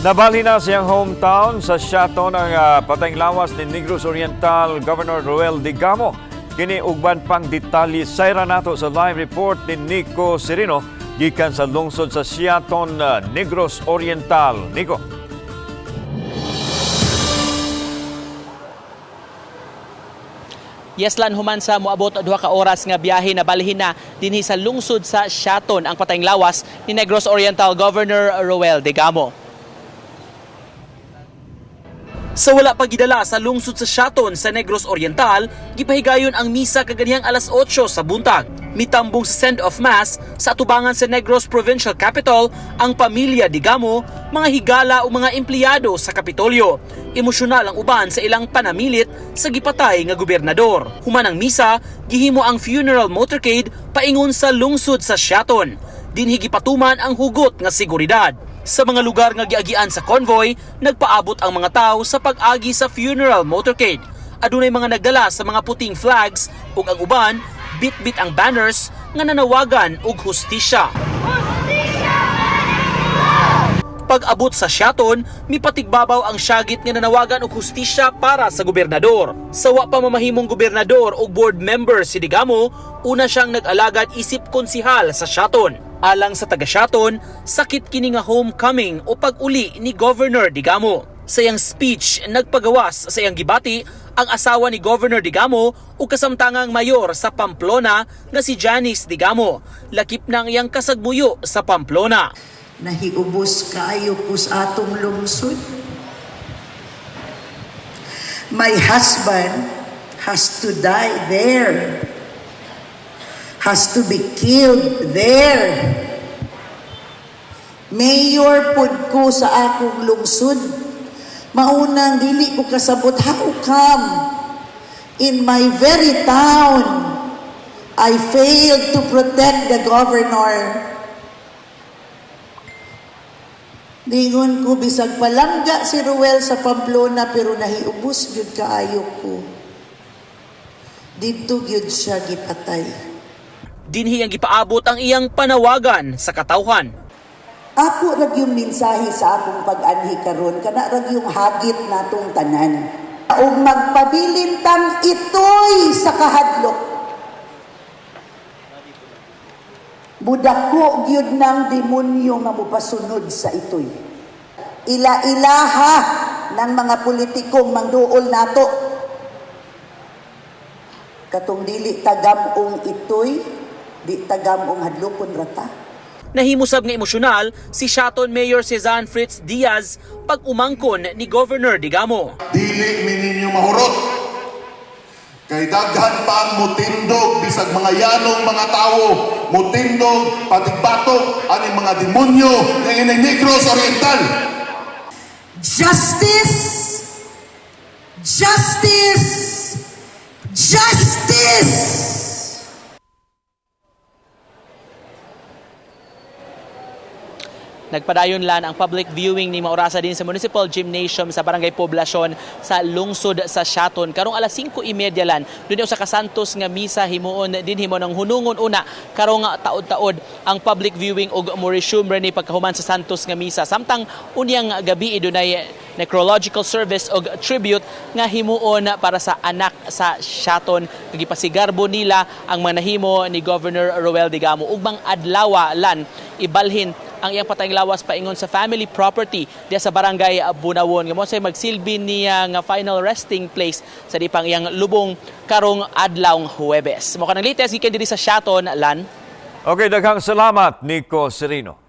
Nabali na siyang hometown sa Siaton ang patayng lawas ni Negros Oriental Governor Roel Digamo. Kini ugban pang detalye sayra nato sa live report ni Nico Serino gikan sa lungsod sa Siaton, Negros Oriental. Nico. Yeslan human sa moabot 2 ka oras nga biyahe na balhin na dinhi sa lungsod sa Siaton ang patayng lawas ni Negros Oriental Governor Roel Digamo. Sa wala pagidala sa lungsod sa Siaton sa Negros Oriental, gipahigayon ang misa kaganihang alas 8 sa buntag. Mitambong sa send-off mass sa atubangan sa Negros Provincial Capital ang pamilya Digamo, mga higala o mga empleyado sa Kapitolyo. Emosyonal ang uban sa ilang panamilit sa gipatay nga gobernador. Human ang misa, gihimo ang funeral motorcade paingon sa lungsod sa Siaton. Dinhi gipatuman ang hugot nga seguridad. Sa mga lugar nga giagian sa convoy, nagpaabot ang mga tao sa pag-agi sa funeral motorcade. Adunay mga nagdala sa mga puting flags ug ang uban bit-bit ang banners nga nanawagan og hustisya. Pag-abot sa Siaton, mipatigbabaw ang syagit nga nanawagan og hustisya para sa gobernador. Sa wa pa mamahimong gobernador o board member si Digamo, una siyang nag-alagad isip konsihal sa Siaton. Alang sa taga Siaton, sakit kini nga homecoming o pag-uli ni Governor Digamo. Sa iyang speech, nagpagawas sa iyang gibati ang asawa ni Governor Digamo o kasamtangang mayor sa Pamplona nga si Janice Digamo. Lakip na ang iyang kasagmuyo sa Pamplona. Nahiubos kaayo ko sa atong lungsod. My husband has to die there. Has to be killed there. Mayor pud ko sa akong lungsod. Maunang dili ko kasabot, how come in my very town I failed to protect the governor? Dingon ko bisag palangga si Roel sa Pamplona pero nahiubos gyud kaayo ko. Didto gyud siya gipatay. Dinhi ang gipaabot ang iyang panawagan sa katawhan. Ako rag yung mensahe sa akong pag-anhi karon, kana rag yung hagit natong tanan. Ug magpabilintang itoy sa kahadlok. Budako gyud ng demonyo nga mopasunod sa itoy. Ila-ilaha ng mga politikong mangduol nato. Katong dili tagamong itoy, di tagamong hadlokon rata. Nahimusab nga emosyonal si Siaton Mayor Cezanne Fritz Diaz pag umangkon ni Governor Digamo. Dili mininyo mahurot. Kay daghan pa ang mutindog bisag mga yanong mga tao, mutindog patigbatok aning mga demonyo ng Negros Oriental. Justice! Justice! Justice! Nagpadayon lan ang public viewing ni maorasa din sa Municipal Gymnasium sa Barangay Poblacion sa lungsod sa Siaton. Karong alas 5:30 lan, doon sa Kasantos nga misa himuon din himo ng hunungon una karong taod-taod ang public viewing og mo-resume ni pagkahuman sa Santos nga misa. Samtang unyang gabi dunay necrological service og tribute nga himuon para sa anak sa Siaton. Gipasigarbo nila ang manahimo ni Governor Roel Digamo. Ugmang adlaw lan ibalhin ang iyang patayng lawas paingon sa family property diya sa Barangay Bunawon. Nga mo say magsilbi niya nga final resting place sa dipang iyang lubong karong adlawng Huwebes. Mo kanang latest gikan diri sa Siaton lan. Okay, daghang salamat Nico Serino.